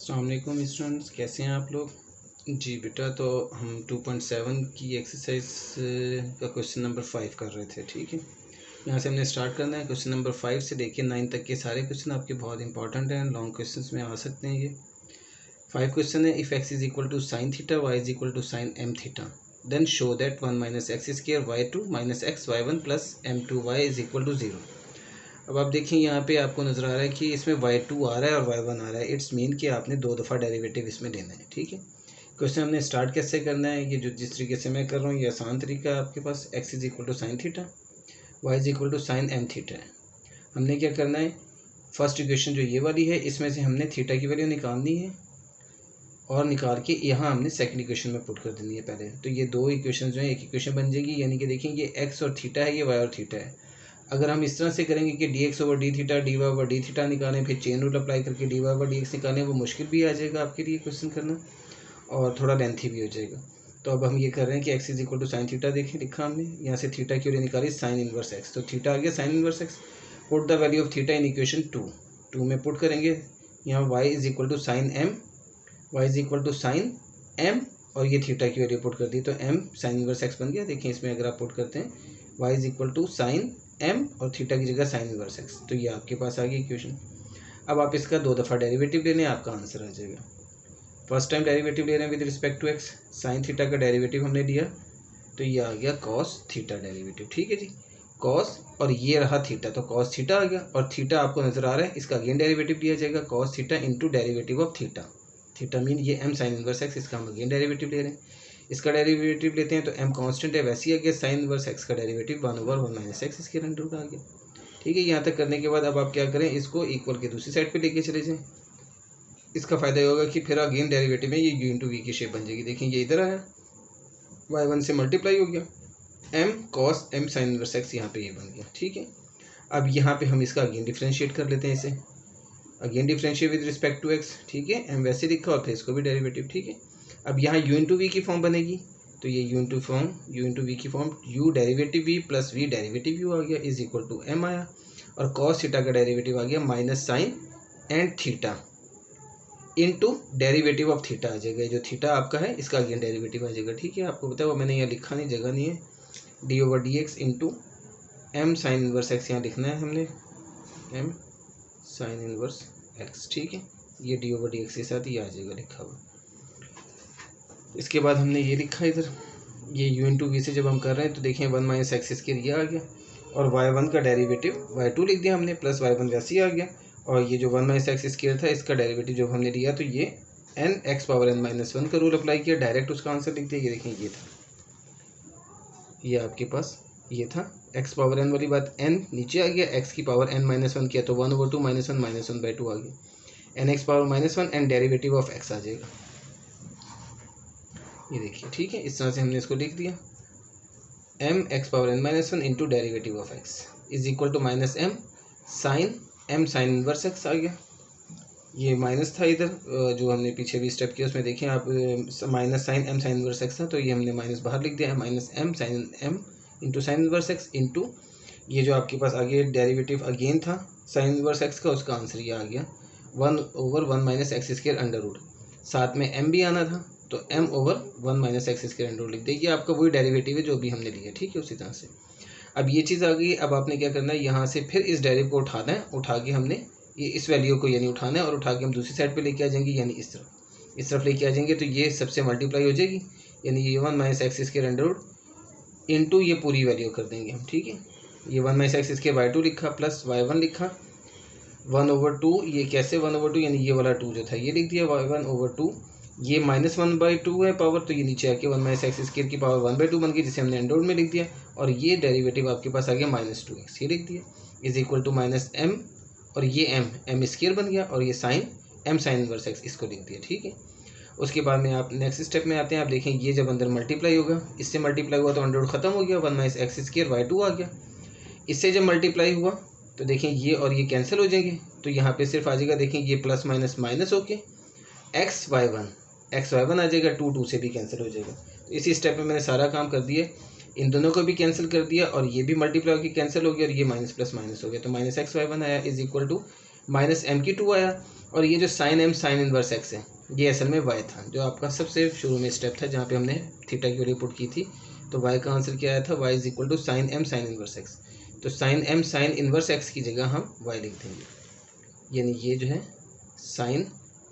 अस्सलाम वालेकुम स्टूडेंट्स, कैसे हैं आप लोग। जी बेटा, तो हम 2.7 की एक्सरसाइज का क्वेश्चन नंबर 5 कर रहे थे। ठीक है, यहाँ से हमने स्टार्ट करना है। क्वेश्चन नंबर 5 से देखिए 9 तक के सारे क्वेश्चन आपके बहुत इंपॉर्टेंट हैं, लॉन्ग क्वेश्चन में आ सकते हैं ये। 5 क्वेश्चन है। If x is equal to sine theta, y is equal to sine m theta, then show that 1 minus x square y two minus x y one plus m two y is equal to 0। अब आप देखिए यहाँ पे आपको नज़र आ रहा है कि इसमें y2 आ रहा है और y1 आ रहा है। इट्स मीन कि आपने 2 दफ़ा डेरिवेटिव इसमें लेना है। ठीक है, क्वेश्चन हमने स्टार्ट कैसे करना है, ये जो जिस तरीके से मैं कर रहा हूँ ये आसान तरीका है आपके पास। x is equal to sine theta, y is equal to sine m theta है। हमने क्या करना है, फर्स्ट इक्वेशन जो ये वाली है इसमें से हमने थीटा की वैल्यू निकालनी है और निकाल के यहाँ हमने सेकंड इक्वेशन में पुट कर देनी है पहले। तो ये दो इक्वेशन जो है एक इक्वेशन बन जाएगी, यानी कि देखें ये x और थीटा है, ये y और थीटा है। अगर हम इस तरह से करेंगे कि dx over D theta dy over D theta निकालें, फिर चेन रूल अप्लाई करके dy ओवर dx निकालें, वो मुश्किल भी आ जाएगा आपके लिए क्वेश्चन करना और थोड़ा लेंथी भी हो जाएगा। तो अब हम ये कर रहे हैं कि x is equal to sine theta, देखें लिखा हमने, यहाँ से थीटा की वैल्यू निकाली साइन इनवर्स x, तो थीटा आ गया sine inverse x। Put the value of theta in equation 2 में पुट करेंगे। यहाँ y is equal to sine m, y is equal to sine m और ये थीटा की वैल्यू पुट कर दी तो m साइन इनवर्स x बन गया। देखिए इसमें अगर आप पुट करते हैं y is equal to sine m और थीटा की जगह साइन इनवर्स x, तो ये आपके पास आ गई इक्वेशन। अब आप इसका 2 दफ़ा डेरिवेटिव ले लें, आपका आंसर आ जाएगा। फर्स्ट टाइम डेरिवेटिव ले रहे हैं with respect to x, sine theta का डेरिवेटिव हमने लिया तो ये आ गया कॉस थीटा डेरिवेटिव। ठीक है जी, कॉस और ये रहा थीटा, तो कॉस थीटा आ गया और थीटा आपको नज़र आ रहा है, इसका अगेन डेरिवेटिव लिया जाएगा cos theta into derivative of theta. Theta mean ये m साइन इनवर्स x, इसका हम अगेन डेरिवेटिव ले रहे हैं। इसका डेरिवेटिव लेते हैं तो m कांस्टेंट है, वैसे ही आ गया साइन इनवर्स x का डेरिवेटिव 1 ओवर 1 माइनस एक्स इसके अंडर रूट आ गया। ठीक है, यहाँ तक करने के बाद अब आप क्या करें, इसको इक्वल के दूसरी साइड पे लेके चले जाएं। इसका फ़ायदा ये होगा कि फिर अगेन डेरिवेटिव में ये u इंटू वी की शेप बन जाएगी। देखिए ये इधर आया, y1 से मल्टीप्लाई हो गया, m cos m sine inverse x यहाँ पे ये बन गया। ठीक है, अब यहाँ पे हम इसका अगेन डिफ्रेंशिएट कर लेते हैं, इसे again differentiate with respect to x। ठीक है, m वैसे लिखा और फिर इसको भी डेरिवेटिव। ठीक है, अब यहाँ u इंटू वी की फॉर्म बनेगी, तो ये u इंटू वी की form u derivative v plus v derivative u आ गया इज इक्वल टू m आया, और cos थीटा का डेरिवेटिव आ गया minus sine and theta into derivative of theta आ जाएगा। जो थीटा आपका है इसका अगेन डेरिवेटिव आ जाएगा। ठीक है, आपको बताया वो मैंने यहाँ लिखा नहीं, जगह नहीं है, d over D x into m sine inverse x यहाँ लिखना है हमने, m साइन इनवर्स x। ठीक है, ये डी ओवर डी एक्स के साथ ये आ जाएगा लिखा हुआ। इसके बाद हमने ये लिखा इधर, ये u इंटू वी से जब हम कर रहे हैं तो देखिए 1 माइनस एक्स इसके ये आ गया, और y1 का डेरिवेटिव y2 लिख दिया हमने, प्लस y1 वैसे ही आ गया, और ये जो 1 माइनस एक्स स्क्वायर था इसका डेरिवेटिव जब हमने लिया तो ये n x power n minus 1 का रूल अप्लाई किया, डायरेक्ट उसका आंसर लिख दिया। ये देखें ये था, ये आपके पास ये था x पावर n वाली बात, n नीचे आ गया, x की पावर n माइनस 1 किया तो 1 ओवर 2 माइनस 1 माइनस 1 बाई 2 आ गया, n x power minus 1 and derivative of x आ जाएगा। ये देखिए, ठीक है, इस तरह से हमने इसको लिख दिया, m x power n minus 1 into derivative of x is equal to minus m sine m sine inverse x आ गया। ये माइनस था इधर, जो हमने पीछे भी स्टेप किया उसमें देखें आप, minus sine m sine inverse x था, तो ये हमने माइनस बाहर लिख दिया है, minus m sine m into sine inverse x into ये जो आपके पास आगे डेरिवेटिव अगेन था साइन इनवर्स x का, उसका आंसर ये आ गया 1 over 1 minus x square under root, साथ में m भी आना था तो m over 1 minus x square under root लिख दिया। ये आपका वही डेरिवेटिव है जो भी हमने लिया। ठीक है, उसी तरह से अब ये चीज़ आ गई। अब आपने क्या करना है, यहाँ से फिर इस डेरिव को उठाना है, उठा के हमने ये इस वैल्यू को यानी उठाना है और उठा के हम दूसरी साइड पे लेके आ जाएंगे, यानी इस तरफ लेके आ जाएंगे, तो ये सबसे मल्टीप्लाई हो जाएगी, यानी ये 1 minus x square under root into ये पूरी वैल्यू कर देंगे हम। ठीक है, ये 1 माइनस एक्स स्क्वायर y2 लिखा प्लस y1 लिखा 1 ओवर 2, ये कैसे 1 ओवर 2, यानी ये वाला 2 जो था ये लिख दिया y1 ओवर 2, ये माइनस 1 बाई 2 है पावर, तो ये नीचे आके 1 माइनस एक्स स्क्वायर की पावर 1 बाई 2 बन गई, जिसे हमने अंडर रूट में लिख दिया, और ये डेरिवेटिव आपके पास आ गया माइनस 2x, ये लिख दिया is equal to minus m, और ये m स्क्वायर बन गया, और ये sine m sine inverse x इसको लिख दिया। ठीक है, उसके बाद में आप नेक्स्ट स्टेप में आते हैं। आप देखें ये जब अंदर मल्टीप्लाई होगा, इससे मल्टीप्लाई हुआ तो अंडर रूट खत्म हो गया, 1 माइनस एक्स स्क्वायर y2 आ गया, इससे जब मल्टीप्लाई हुआ तो देखें ये और ये कैंसिल हो जाएंगे, तो यहाँ पे सिर्फ आ जाएगा, देखें ये प्लस माइनस माइनस होके एक्स वाई वन आ जाएगा, 2 से भी कैंसिल हो जाएगा। तो इसी स्टेप में मैंने सारा काम कर दिया, इन दोनों को भी कैंसिल कर दिया, और ये भी मल्टीप्लाई होकर कैंसिल हो गया, और ये माइनस प्लस माइनस हो गया, तो माइनस एक्स वाई वन आया is equal to minus m की 2 आया, और ये जो sine M sine inverse x है ये असल में वाई था, जो आपका सबसे शुरू में स्टेप था जहाँ पे हमने थीटा की वैल्यू पुट की थी। तो वाई का आंसर क्या आया था, Y is equal to sine M sine inverse X. तो sine M sine inverse x की जगह हम वाई लिख देंगे, यानी ये जो है sine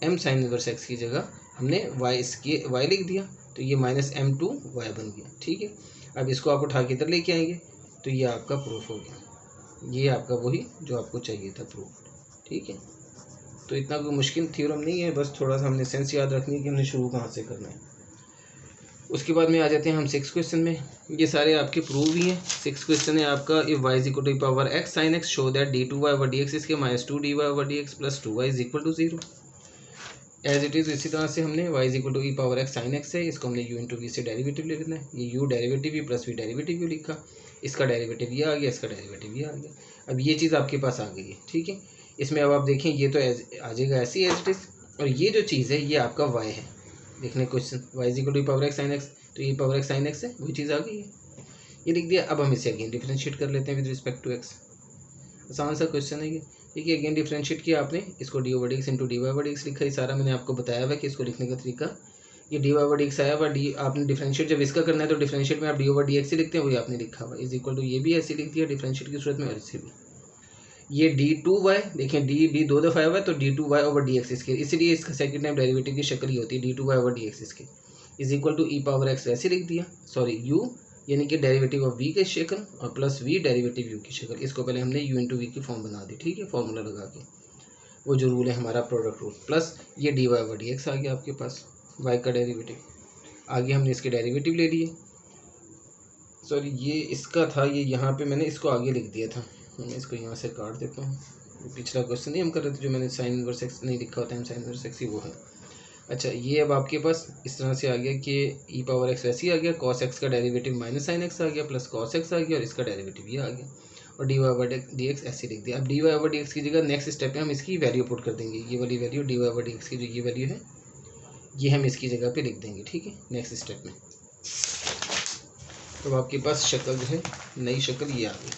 M sine inverse x की जगह हमने वाई इसकी वाई लिख दिया, तो ये माइनस एम टू वाई बन गया। ठीक है, अब इसको आप उठा के इधर लेके आएंगे तो ये आपका प्रूफ हो गया, ये आपका वही जो आपको चाहिए था प्रूफ। ठीक है, तो इतना कोई मुश्किल थ्योरम नहीं है, बस थोड़ा सा हमने सेंस याद रखनी है कि हमने शुरू कहाँ से करना है। उसके बाद में आ जाते हैं हम 6 क्वेश्चन में। ये सारे आपके प्रूव ही हैं। 6 क्वेश्चन है आपका, if y is equal to power x sine x show that d2y over dx इसके minus 2dy over dx plus 2y is equal to 0 as it is. इसी तरह से हमने y is equal to power x sine x है, इसको हमने u into v से derivative ले लेना है। ये u डेरिवेटिव ही प्लस v डेरिवेटिव भी लिखा, इसका डेरिवेटिव ये आ गया, इसका डेरिवेटिव ये आ गया। अब ये चीज़ आपके पास आ गई है। ठीक है, इसमें अब आप देखें ये तो आ जाएगा ऐसी एज इट इज़, और ये जो चीज़ है ये आपका y है। देखने question y is equal to power x sine x, तो ये पावर एक्स साइन एक्स है, वही चीज़ आ गई है, ये लिख दिया। अब हम इसे अगेन डिफरेंशिएट कर लेते हैं विद रिस्पेक्ट टू x। आसान सा क्वेश्चन है ये। ठीक है, अगेन डिफरेंशिएट किया आपने, इसको d over D x into d Y over D x लिखा। ये सारा मैंने आपको बताया हुआ कि इसको लिखने का तरीका, ये d Y over D x आया हुआ, डी आपने डिफरेंशिएट जब इसका करना है तो डिफरेंशिएट में आप डी ओवर डी एक्स ही लिखते हैं, वही आपने लिखा हुआ इज इक्वल टू, ये भी ऐसे लिख दिया डिफरेंशिएट की सूरत में, और इसे भी ये d2y देखें, डी दो दफ़ा आया हुआ है तो d2y ओवर डी एक्स इसके, इसीलिए इसका सेकंड टाइम डेरिवेटिव की शक्ल ही होती है d2y ओवर डी एक्स इसके is equal to e power x वैसे लिख दिया, सॉरी u यानी कि डेरिवेटिव ऑफ v की शक्ल और प्लस v डेरिवेटिव u की शक्ल। इसको पहले हमने u इंटू वी की फॉर्म बना दी। ठीक है, फॉर्मूला लगा के, वो जो रूल है हमारा प्रोडक्ट रूल, प्लस ये dy ओवर डी एक्स आ गया आपके पास, y का डेरिवेटिव आगे हमने इसके डेरिवेटिव ले लिए। सॉरी ये इसका था, ये यहाँ पे मैंने इसको आगे लिख दिया था, मैं इसको यहाँ से काट देता हूँ। पिछला क्वेश्चन नहीं हम कर रहे थे जो मैंने साइन इनवर्स एक्स नहीं लिखा होता है, साइन इनवर्स एक्स ही वो है। अच्छा, ये अब आपके पास इस तरह से आ गया कि ई पावर एक्स वैसे ही आ गया, कॉस एक्स का डेरिवेटिव माइनस साइन एक्स आ गया, प्लस कॉस एक्स आ गया, और इसका डेरिवेटिव ये आ गया, और d Y over D x ऐसे लिख दिया। अब d Y over D x की जगह नेक्स्ट स्टेप पे हम इसकी वैल्यू पुट कर देंगे, ये वाली value d Y over D x की जो ये वैल्यू है ये हम इसकी जगह पे लिख देंगे। ठीक है, नेक्स्ट स्टेप में तो आपके पास शक्ल जो है नई शक्ल ये आ गई,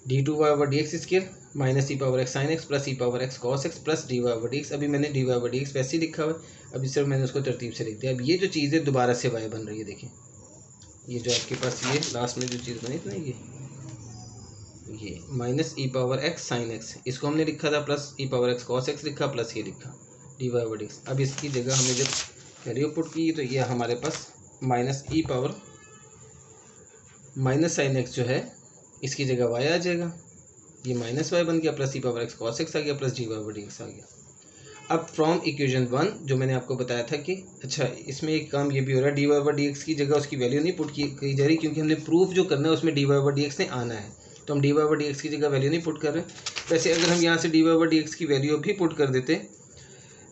d2y over D x square minus ई power x sine X plus ई power x cos X plus D Y over D X. अभी मैंने D Y over D x वैसे ही लिखा हुआ है, अभी सिर्फ मैंने उसको तरतीब से लिख दिया। अब ये जो चीज़ है दोबारा से y बन रही है, देखें ये जो आपके पास ये लास्ट में जो चीज़ बनी थी ना, ये माइनस ई पावर एक्स साइन एक्स, इसको हमने लिखा था, प्लस ई पावर एक्स कॉस एक्स लिखा, प्लस ये लिखा d Y over D x. अब इसकी जगह हमने जब वैल्यू पुट की तो ये हमारे पास माइनस ई पावर माइनस साइन एक्स जो है इसकी जगह y आ जाएगा, ये माइनस वाई बन गया, प्लस ई पावर एक्स कॉस एक्स आ गया, plus D Y over D x आ गया। अब फ्रॉम इक्वेशन 1 जो मैंने आपको बताया था कि अच्छा इसमें एक काम ये भी हो रहा है, d Y over D x की जगह उसकी वैल्यू नहीं पुट की जा रही, क्योंकि हमने प्रूफ जो करना है उसमें d Y over D x ने आना है, तो हम d Y over D x की जगह वैल्यू नहीं पुट कर रहे। वैसे अगर हम यहाँ से D Y over D x की वैल्यू भी पुट कर देते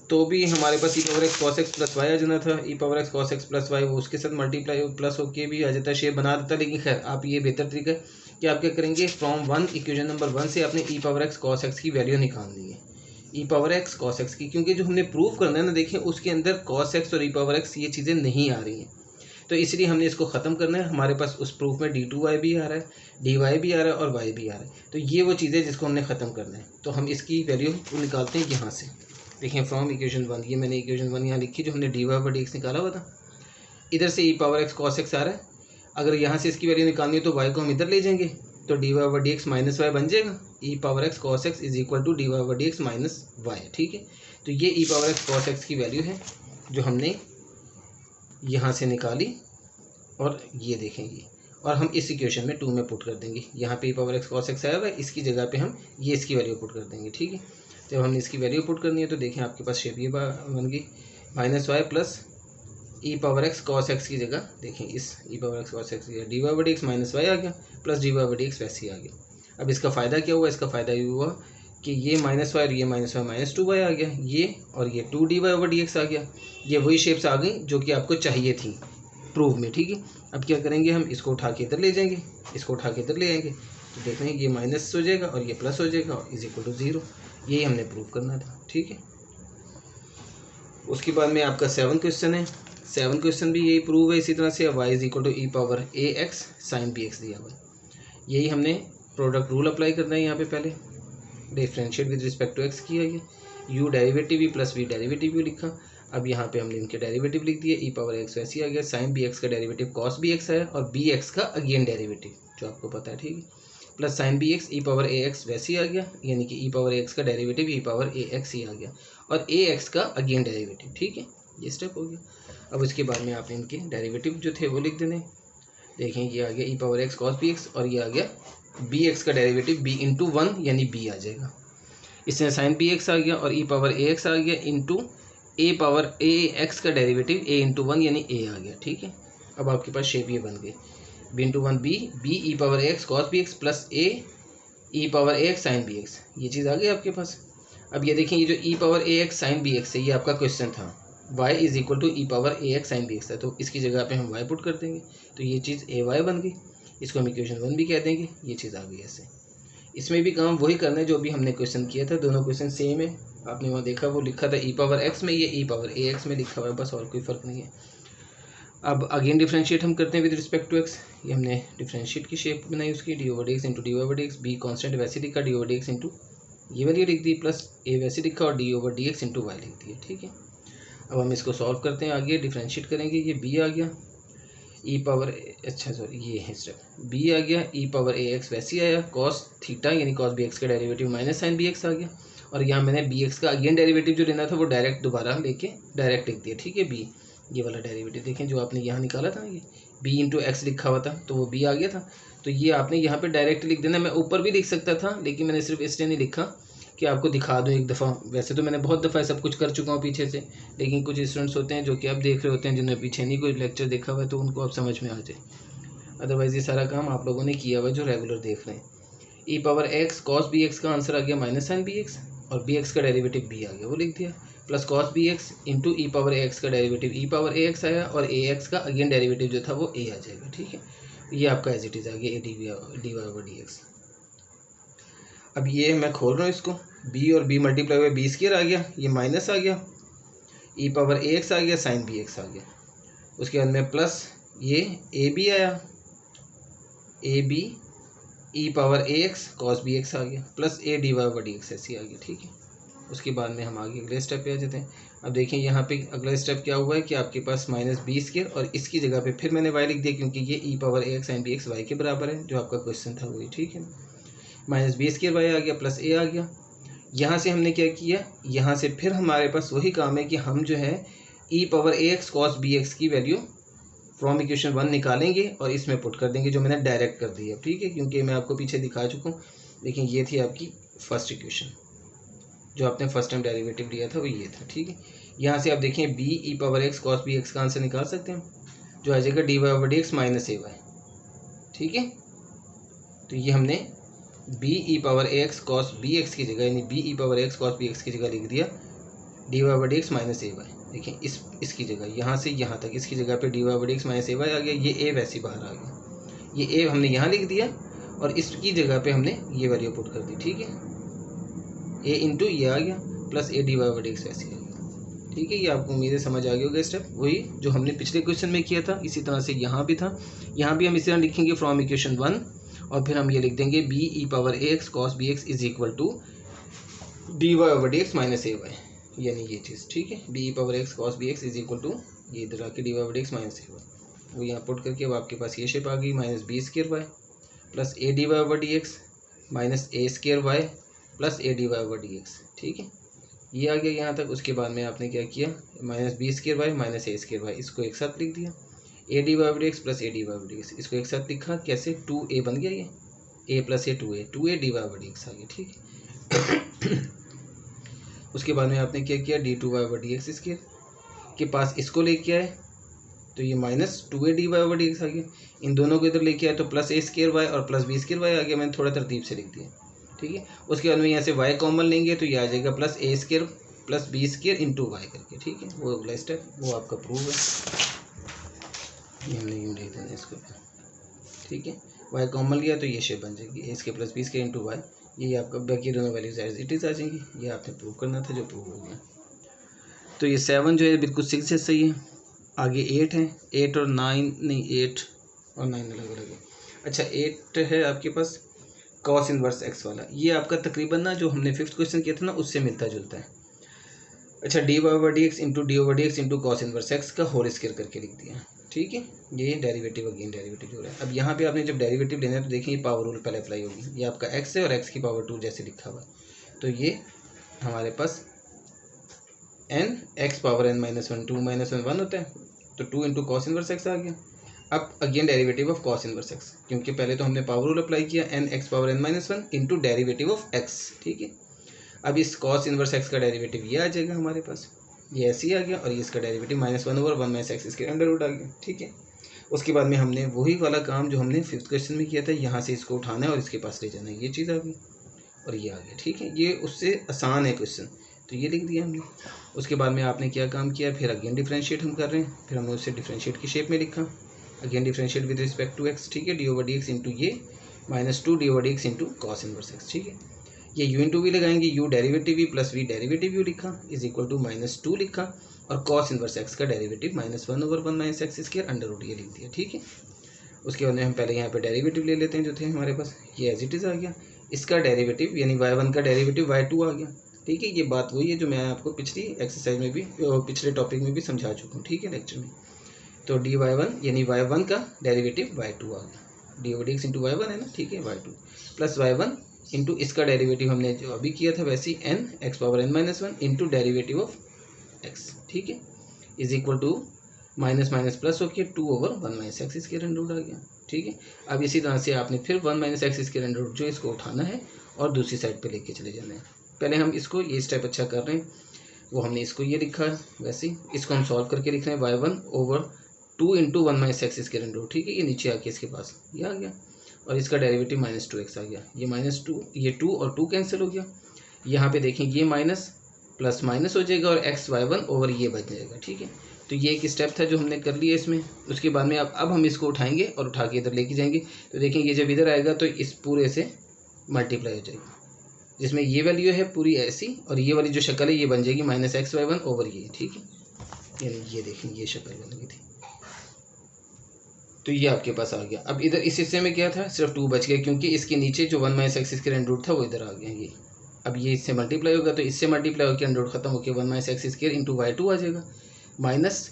तो भी हमारे पास E power x cos X plus Y आ जाना था, E power x cos X plus Y वो उसके साथ मल्टीप्लाई प्लस होके भी आ जाता, शेप बना देता। लेकिन खैर आप ये बेहतर तरीका है कि आप क्या करेंगे, फ्रॉम 1 इक्वेशन नंबर 1 से आपने ई पावर एक्स कॉस एक्स की वैल्यू निकालनी है, ई पावर एक्स कॉस एक्स की, क्योंकि जो हमने प्रूफ करना है ना, देखिए उसके अंदर कॉस एक्स और ई पावर एक्स ये चीज़ें नहीं आ रही हैं, तो इसलिए हमने इसको ख़त्म करना है। हमारे पास उस प्रूफ में d2y भी आ रहा है, dy भी आ रहा है और y भी आ रहा है, तो ये वो चीज़ें जिसको हमने ख़त्म करना है। तो हम इसकी वैल्यू निकालते हैं यहाँ से, देखिए फ्रॉम इक्वेशन 1, ये मैंने इक्वेशन 1 यहाँ लिखी जो हमने d Y over D x निकाला हुआ था, इधर से e power x cos x आ रहा है, अगर यहाँ से इसकी वैल्यू निकालनी है तो y को हम इधर ले जाएंगे, तो D Y over D x minus Y बन जाएगा, E power x cos X is equal to D Y over D x minus Y. ठीक है, तो ये ई पावर एक्स कॉस एक्स की वैल्यू है जो हमने यहाँ से निकाली, और ये देखेंगे, और हम इस इक्वेशन में 2 में पुट कर देंगे। यहाँ पे ई पावर एक्स कॉस एक्स आया हुआ है, इसकी जगह पे हम ये इसकी वैल्यू पुट कर देंगे। ठीक है, जब हमने इसकी वैल्यू पुट करनी है तो देखें आपके पास शेप ये बन गई, माइनस वाई प्लस ई पावर एक्स कॉस एक्स की जगह देखें इस e power x cos x की d Y over D x minus y आ गया, plus D Y over D x वैसे ही आ गया। अब इसका फ़ायदा क्या हुआ, इसका फ़ायदा ये हुआ कि ये माइनस वाई और ये माइनस वाई माइनस 2y आ गया, ये और ये 2dy ओवर डी एक्स आ गया, ये वही शेप्स आ गई जो कि आपको चाहिए थी प्रूफ में। ठीक है, अब क्या करेंगे, हम इसको उठा के इधर ले जाएंगे, इसको उठा के इधर ले आएंगे, तो देख रहे हैं ये माइनस हो जाएगा और ये प्लस हो जाएगा और इज इक्वल टू 0, यही हमने प्रूफ करना था। ठीक है, उसके बाद में आपका 7 क्वेश्चन है, 7 क्वेश्चन भी यही प्रूव है इसी तरह से, y is equal to e power a x sine b x दिया हुआ है, यही हमने प्रोडक्ट रूल अप्लाई करना है यहाँ पे पहले। Differentiate with respect to x किया गया, u derivative u plus v derivative u लिखा। अब यहाँ पे हमने इनके डेरिवेटिव लिख दिए, ई पावर एक्स वैसे ही आ गया, साइन बी एक्स का डेरिवेटिव कॉस बी एक्स आया और बी एक्स का अगेन डेरिवेटिव जो आपको पता है, ठीक है, plus sign b x E power a x वैसे ही आ गया, यानी कि ई पावर ए एक्स का derivative e power a x ही आ गया और ए एक्स का अगेन डेरिवेटिव, ठीक है, ये स्टेप हो गया। अब उसके बाद में आपने इनके डेरिवेटिव जो थे वो लिख देने। देखें ये आ गया e power x cos b x और ये आ गया बी एक्स का डेरिवेटिव बी इंटू वन यानी बी आ जाएगा। इसमें साइन बी एक्स आ गया और ई पावर ए एक्स आ गया into A power a x का डेरिवेटिव ए इंटू वन यानी ए आ गया, ठीक है। अब आपके पास शेप ये बन गई b into one b e power x cos b x plus a e power a x sine b x, ये चीज़ आ गई आपके पास। अब ये देखें ये जो e power a x sine b x है ये आपका क्वेश्चन था, y is equal to e power a x sine b x है, तो इसकी जगह पे हम y पुट कर देंगे तो ये चीज़ ए वाई बन गई, इसको हम इक्वेशन 1 भी कह देंगे, ये चीज़ आ गई ऐसे। इसमें भी काम वही करना है जो भी हमने क्वेश्चन किया था, दोनों क्वेश्चन सेम है, आपने वहाँ देखा वो लिखा था ई पावर एक्स में, ये ई पावर ए एक्स में लिखा हुआ है, बस और कोई फ़र्क नहीं है। अब अगेन डिफ्रेंशिएट हम करते हैं विद रिस्पेक्ट टू एक्स, ये हमने डिफ्रेंशिएट की शेप बनाई उसकी, d over D x into d over D x, b constant वैसे लिखा d over D x into ये वैल्यू लिख दी प्लस ए वैसे लिखा और d over D x into y लिख दिया, ठीक है। अब हम इसको सॉल्व करते हैं, आगे डिफ्रेंशिएट करेंगे, ये बी आ गया ई पावर अच्छा सॉरी ये है स्टेप बी आ गया ई पावर ए एक्स वैसे ही आया, कॉस थीटा यानी कॉस बी एक्स का derivative minus sine b x आ गया और यहाँ मैंने बी एक्स का अगेन डेरिवेटिव जो लेना था वो डायरेक्ट दोबारा लेके डायरेक्ट लिख दिया, ठीक है। बी ये वाला डेरिवेटिव देखें जो आपने यहाँ निकाला था ना, ये बी इंटू एक्स लिखा हुआ था तो वो बी आ गया था, तो ये आपने यहाँ पे डायरेक्ट लिख देना। मैं ऊपर भी लिख सकता था लेकिन मैंने सिर्फ इसलिए नहीं लिखा कि आपको दिखा दूँ एक दफ़ा, वैसे तो मैंने बहुत दफ़ा सब कुछ कर चुका हूँ पीछे से, लेकिन कुछ स्टूडेंट्स होते हैं जो कि अब देख रहे होते हैं जिन्होंने पीछे नहीं कोई लेक्चर देखा हुआ है तो उनको अब समझ में आ जाए, अदरवाइज़ ये सारा काम आप लोगों ने किया हुआ है जो रेगुलर देख रहे हैं। E power x cos b x का आंसर आ गया माइनस साइन बी एक्स और बी एक्स का डेरिवेटिव बी आ गया वो लिख दिया, plus cos b x into e power a x का derivative e power a x आया और ए एक्स का अगेन डेरिवेटिव जो था वो ए आ जाएगा, ठीक है। ये आपका एज इट इज़ आ गया a d Y over D x. अब ये मैं खोल रहा हूँ इसको, बी और बी मल्टीप्लाई हुए बी स्क्वायर आ गया, ये माइनस आ गया, ई पावर ए एक्स आ गया साइन बी एक्स आ गया, उसके बाद में प्लस ये ए बी आया a b e power a x cos b x आ गया plus a d Y over D x ऐसी आ गया, ठीक है। उसके बाद में हम आगे अगले स्टेप पे आ जाते हैं। अब देखिए यहाँ पे अगला स्टेप क्या हुआ है कि आपके पास माइनस बी स्क्वायर और इसकी जगह पे फिर मैंने वाई लिख दिया क्योंकि ये ई power a x sine b x y के बराबर है जो आपका क्वेश्चन था वही, ठीक है। माइनस बी स्क्वायर वाई आ गया प्लस ए आ गया, यहाँ से हमने क्या किया, यहाँ से फिर हमारे पास वही काम है कि हम जो है ई power a x cos b x की वैल्यू फ्रॉम इक्वेशन 1 निकालेंगे और इसमें पुट कर देंगे जो मैंने डायरेक्ट कर दिया, ठीक है, क्योंकि मैं आपको पीछे दिखा चुका हूँ। लेकिन ये थी आपकी फर्स्ट इक्वेशन जो आपने फर्स्ट टाइम डेरिवेटिव लिया था वो ये था, ठीक है। यहाँ से आप देखें b e power x cos b x का आंसर निकाल सकते हैं जो आ जाएगा d Y over D x minus a y, ठीक है। तो ये हमने b e power a x cos b x की जगह यानी b e power x cos b x की जगह लिख दिया d Y over D x minus a y. देखिए इसकी जगह यहाँ से यहाँ तक इसकी जगह पे d Y over D x minus a y आ गया, ये ए वैसे बाहर आ गया, ये ए हमने यहाँ लिख दिया और इसकी जगह पे हमने ये वैल्यू पुट कर दी, ठीक है। ए इंटू ये आ गया plus a d Y over D x वैसे आ गया, ठीक है। ये आपको उम्मीद है समझ आ गया होगा स्टेप, वही जो हमने पिछले क्वेश्चन में किया था इसी तरह से यहाँ भी था। यहाँ भी हम इसी तरह लिखेंगे फ्रॉम इक्वेशन 1 और फिर हम ये लिख देंगे b e power a x cos b x is equal to D Y over D x minus a y, यानी ये चीज़, ठीक है। B e power x cos b x is equal to ये इधर आके d Y over D x minus a y, वो यहाँ पुट करके अब आपके पास ये शेप आ गई minus b square y plus a d Y over D x minus a square y plus a d Y over D x, ठीक है। ये आ गया यहाँ तक। उसके बाद में आपने क्या किया minus b square y minus a square y, इसको एक साथ लिख दिया a d Y over D x plus a d Y over D x, इसको एक साथ लिखा कैसे 2a बन गया, ये a plus a 2a d Y over D x आ गया, ठीक है। उसके बाद में आपने क्या किया d two y over D x square के पास इसको लेके आए तो ये minus 2a d Y over D x आ गया, इन दोनों को इधर लेके आए तो प्लस ए स्क्वायर वाई और प्लस बी स्क्वायर वाई आ गया, मैंने थोड़ा तरतीब से लिख दिया, ठीक है। उसके बाद में यहाँ से y कॉमन लेंगे तो ये आ जाएगा plus a square plus b square into y करके, ठीक है। वो अगला स्टेप वो आपका प्रूव है, ये हमने यूँ लिख देना इसको, ठीक है। y कॉमन लिया तो ये शेप बन जाएगी a square plus b square into y, ये आपका बाकी दोनों वैल्यूज एज इट इज़ आ जाएंगी, ये आपने प्रूव करना था जो प्रूव हो गया। तो ये 7 जो है बिल्कुल 6 से सही है, आगे 8 है, 8 और 9 नहीं 8 और 9 अलग अलग है। अच्छा 8 है आपके पास कॉस इनवर्स एक्स वाला, ये आपका तकरीबन ना जो हमने फिफ्थ क्वेश्चन किया था ना उससे मिलता जुलता है। अच्छा, d Y over D x into d over D x into cos inverse x का होल स्क्वायर करके लिख दिया, ठीक है। ये डेरिवेटिव अगेन डेरिवेटिव हो रहा है। अब यहाँ पे आपने जब डेरिवेटिव लेना है तो देखिए पावर रूल पहले अप्लाई होगी। ये आपका एक्स है और एक्स की पावर 2 जैसे लिखा हुआ है, तो ये हमारे पास n x power n minus 1, 2 minus 1 होता है, तो 2 इंटू कॉस इनवर्स एक्स आ गया। अब again derivative of cos inverse x, क्योंकि पहले तो हमने पावर रूल अप्लाई किया, n x power n minus 1 into derivative of x, ठीक है। अब इस कॉस इनवर्स एक्स का डेरिवेटिव ये आ जाएगा हमारे पास, ये ऐसे ही आ गया, और ये इसका डेरिवेटिव -1/1 माइनस एक्स इसके अंडर रूट आ गया, ठीक है। उसके बाद में हमने वही वाला काम जो हमने फिफ्थ क्वेश्चन में किया था, यहाँ से इसको उठाना है और इसके पास ले जाना है, ये चीज़ आ गई और ये आ गया, ठीक है। ये उससे आसान है क्वेश्चन, तो ये लिख दिया हमने। उसके बाद में आपने क्या काम किया, फिर अगेन डिफ्रेंशिएट हम कर रहे हैं, फिर हमने उससे डिफ्रेंशिएट की शेप में लिखा, again differentiate with respect to x, ठीक है। D over D x into ये -2 d over D x into cos inverse x, ठीक है। ये यू इंटू वी लगाएंगे, u derivative v plus v derivative u लिखा इज इक्वल टू -2 लिखा, और कॉस इनवर्स एक्स का derivative -1/1 minus x square under root ये लिख दिया, ठीक है। उसके बाद में हम पहले यहाँ पे डेरिवेटिव ले लेते हैं जो थे हमारे पास, ये एज इट इज़ आ गया। इसका डेरिवेटिव यानी y1 का डेरिवेटिव y2 आ गया, ठीक है। ये बात वही है जो मैं आपको पिछली एक्सरसाइज में भी पिछले टॉपिक में भी समझा चुका हूँ, ठीक है, लेक्चर में। तो dy1 यानी y1 का डेरिवेटिव y2 आ गया, D over D x into y1 है ना, ठीक है, y2 प्लस y1 इंटू इसका डेरिवेटिव हमने जो अभी किया था वैसे ही n x power n minus 1 into derivative of x, ठीक है, is equal to minus minus plus होकर 2/1 minus x square under root आ गया, ठीक है। अब इसी तरह से आपने फिर 1 minus x square under root जो इसको उठाना है और दूसरी साइड पे लेके चले जाना है। पहले हम इसको ये स्टेप अच्छा कर रहे हैं, वो हमने इसको ये लिखा है, वैसे ही इसको हम सॉल्व करके लिख रहे हैं y1/2 into 1 minus x square under root, ठीक है। ये नीचे आके इसके पास ये आ गया, और इसका डेरिवेटिव -2x आ गया, ये -2 ये 2 और 2 कैंसिल हो गया। यहाँ पे देखें ये माइनस प्लस माइनस हो जाएगा और x y1 ओवर ये बच जाएगा, ठीक है। तो ये एक स्टेप था जो हमने कर लिया इसमें। उसके बाद में अब हम इसको उठाएंगे और उठा के इधर लेके जाएंगे, तो देखें ये जब इधर आएगा तो इस पूरे से मल्टीप्लाई हो जाएगी, जिसमें ये वैल्यू है पूरी ऐसी, और ये वाली जो शक्ल है ये बन जाएगी -x y1 ओवर ये, ठीक है। यानी ये देखें ये शक्ल बन गई थी, तो ये आपके पास आ गया। अब इधर इस हिस्से में क्या था, सिर्फ 2 बच गया, क्योंकि इसके नीचे जो 1 minus x square under root था वो इधर आ गया ये। अब ये इससे मल्टीप्लाई होगा तो इससे मल्टीप्लाई होकर अंडर रूट खत्म होकर 1 minus x square into y2 आ जाएगा, माइनस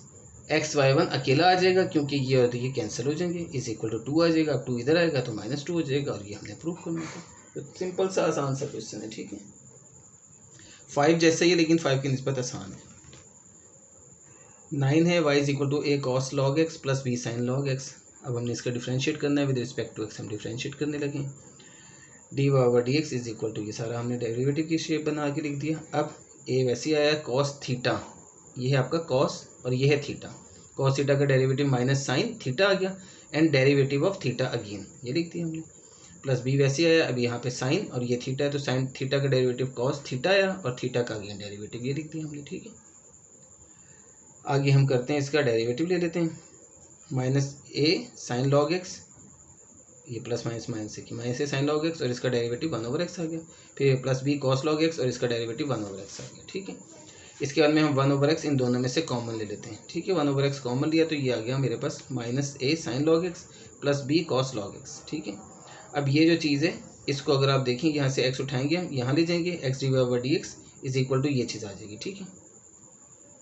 एक्स y1 अकेला आ जाएगा क्योंकि ये और ये कैंसिल हो जाएंगे, इज इक्वल टू 2 आ जाएगा। अब 2 इधर आएगा तो -2 हो जाएगा, और ये हमने प्रूव करना था। तो सिंपल सा आसान सा क्वेश्चन है, ठीक है। 5 जैसा ही है लेकिन 5 की निस्बत आसान है। 9 है y is equal to a cos log x plus b sin log x। अब हमने इसका डिफ्रेंशिएट करना है, विद रिस्पेक्ट टू x हम डिफ्रेंशिएट करने लगे। D over D x is equal to ये सारा हमने डेरिवेटिव की शेप बना के लिख दिया। अब a वैसे आया cos थीटा, ये है आपका cos और ये है थीटा। cos थीटा का डेरिवेटिव माइनस साइन थीटा आ गया, and derivative of theta again ये लिख दिया हमने। प्लस b वैसे आया, अब यहाँ पे साइन और ये थीटा है तो साइन थीटा का डेरिवेटिव cos थीटा आया, और थीटा का अगेन डेरिवेटिव ये लिख दिया हमने, ठीक है। आगे हम करते हैं इसका डेरिवेटिव ले लेते हैं, -a sin log x, ये प्लस माइनस माइनस से कि -a sin log x और इसका डेरिवेटिव 1/x आ गया, फिर plus b cos log x और इसका डेरिवेटिव 1/x आ गया, ठीक है। इसके बाद में हम 1/x इन दोनों में से कॉमन ले लेते हैं, ठीक है। 1/x कॉमन लिया तो ये आ गया मेरे पास -a sin log x plus b cos log x, ठीक है। अब ये जो चीज़ है इसको अगर आप देखें यहाँ से x उठाएंगे हम यहाँ ले जाएंगे, x dy/dx is equal to ये चीज़ आ जाएगी, ठीक है।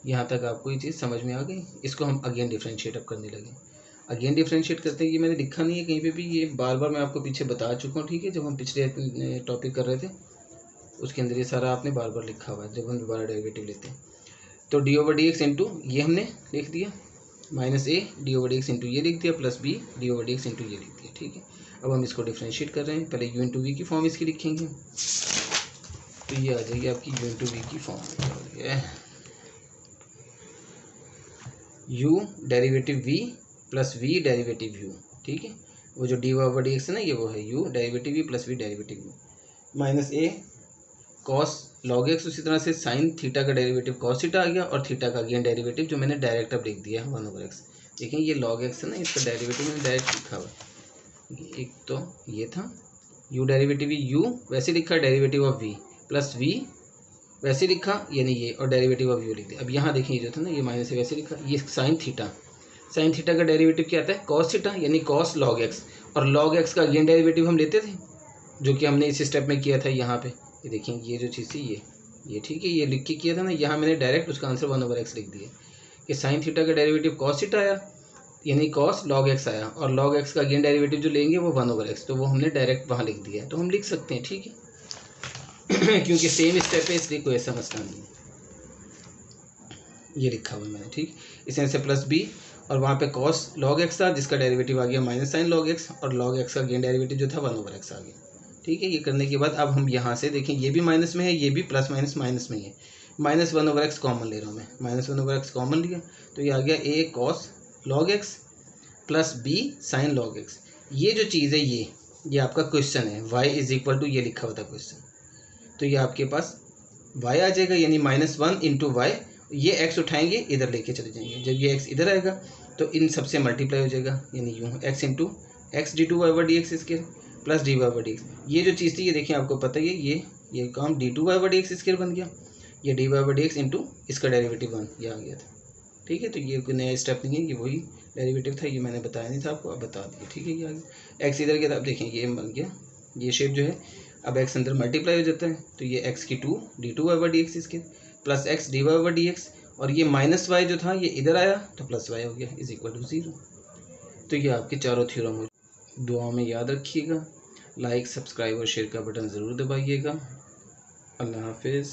यहाँ तक आपको ये चीज़ समझ में आ गई। इसको हम अगेन डिफ्रेंशिएट अप करने लगे। अगेन डिफ्रेंशिएट करते हैं, ये मैंने लिखा नहीं है कहीं पे भी, ये बार बार मैं आपको पीछे बता चुका हूँ, ठीक है। जब हम पिछले टॉपिक कर रहे थे उसके अंदर ये सारा आपने बार बार लिखा हुआ है जब हम दोबारा डेरिवेटिव लेते हैं। तो D over D x into ये हमने लिख दिया, -a D over D x into ये लिख दिया, plus b D over D x into ये लिख दिया, ठीक है। अब हम इसको डिफ्रेंशिएट कर रहे हैं, पहले u इंटू वी की फॉर्म इसकी लिखेंगे, तो ये आ जाएगी आपकी u इंटू वी की form, u derivative v plus v derivative u, ठीक है। वो जो डी ओवर डी एक्स है ना ये वो है u derivative v plus v derivative u, -a cos log x, उसी तरह से साइन थीटा का डेरिवेटिव cos थीटा आ गया, और थीटा का अगेन डेरिवेटिव जो मैंने डायरेक्ट अब लिख दिया है 1/x। देखें ये log x है ना, इसका डेरिवेटिव मैंने डायरेक्ट लिखा हुआ है। एक तो ये था u डेरिवेटिव u वैसे लिखा derivative of v plus v वैसे लिखा यानी ये, और डेरिवेटिव ऑफ u लिख दिया। अब यहाँ देखें ये जो था ना ये माइनस से वैसे लिखा, ये साइन थीटा का डेरिवेटिव क्या आता है cos थीटा यानी cos log x, और log x का अगेन डेरिवेटिव हम लेते थे जो कि हमने इस स्टेप में किया था यहाँ पे। ये देखिए ये जो चीज़ थी ये ठीक है, ये लिख के किया था ना, यहाँ मैंने डायरेक्ट उसका आंसर 1/x लिख दिया कि साइन थीटा का डेरिवेटिव कॉस थीटा आया, यानी कॉस log x आया, और log x का अगेन डेरिवेटिव जो लेंगे वो 1/x, तो वो हमने डायरेक्ट वहाँ लिख दिया है, तो हम लिख सकते हैं, ठीक है। क्योंकि सेम स्टेप है इसलिए कोई ऐसा मसला नहीं है। ये लिखा हुआ मैंने, ठीक। इसमें से प्लस बी और वहाँ पे cos log x था जिसका डेरिवेटिव आ गया माइनस साइन log x, और log x का अगेन डेरिवेटिव जो था 1/x आ गया, ठीक है। ये करने के बाद अब हम यहाँ से देखें, ये भी माइनस में है, ये भी प्लस माइनस माइनस में ही है, माइनस 1/x कॉमन ले रहा हूँ मैं, माइनस 1/x कॉमन लिया तो ये आ गया a cos log x plus b sine log x। ये जो चीज़ है ये आपका क्वेश्चन है, y इज इक्वल टू ये लिखा हुआ था क्वेश्चन, तो ये आपके पास y आ जाएगा, यानी -1 इंटू वाई, ये x उठाएंगे इधर लेके चले जाएंगे, जब ये x इधर आएगा तो इन सबसे मल्टीप्लाई हो जाएगा, यानी यूँ x into x d two y d x square plus D y d x. ये जो चीज़ थी ये देखिए आपको पता ही है, ये काम d two y d x square बन गया, ये d y d x into इसका डेरिवेटिव 1 ये आ गया था, ठीक है। तो ये कोई नया स्टेप नहीं है, ये वही डेरिवेटिव था, ये मैंने बताया नहीं था आपको, अब बता दिया, ठीक है। ये आ गया x इधर गया था, अब देखें ये बन गया, ये शेप जो है अब x अंदर मल्टीप्लाई हो जाता है, तो ये x की 2 d two y d x square plus x d y d x, और ये माइनस वाई जो था ये इधर आया तो प्लस वाई हो गया इज इक्वल टू 0। तो ये आपके चारों थ्योरम हो। दुआ में याद रखिएगा, लाइक सब्सक्राइब और शेयर का बटन ज़रूर दबाइएगा। अल्लाह हाफिज़।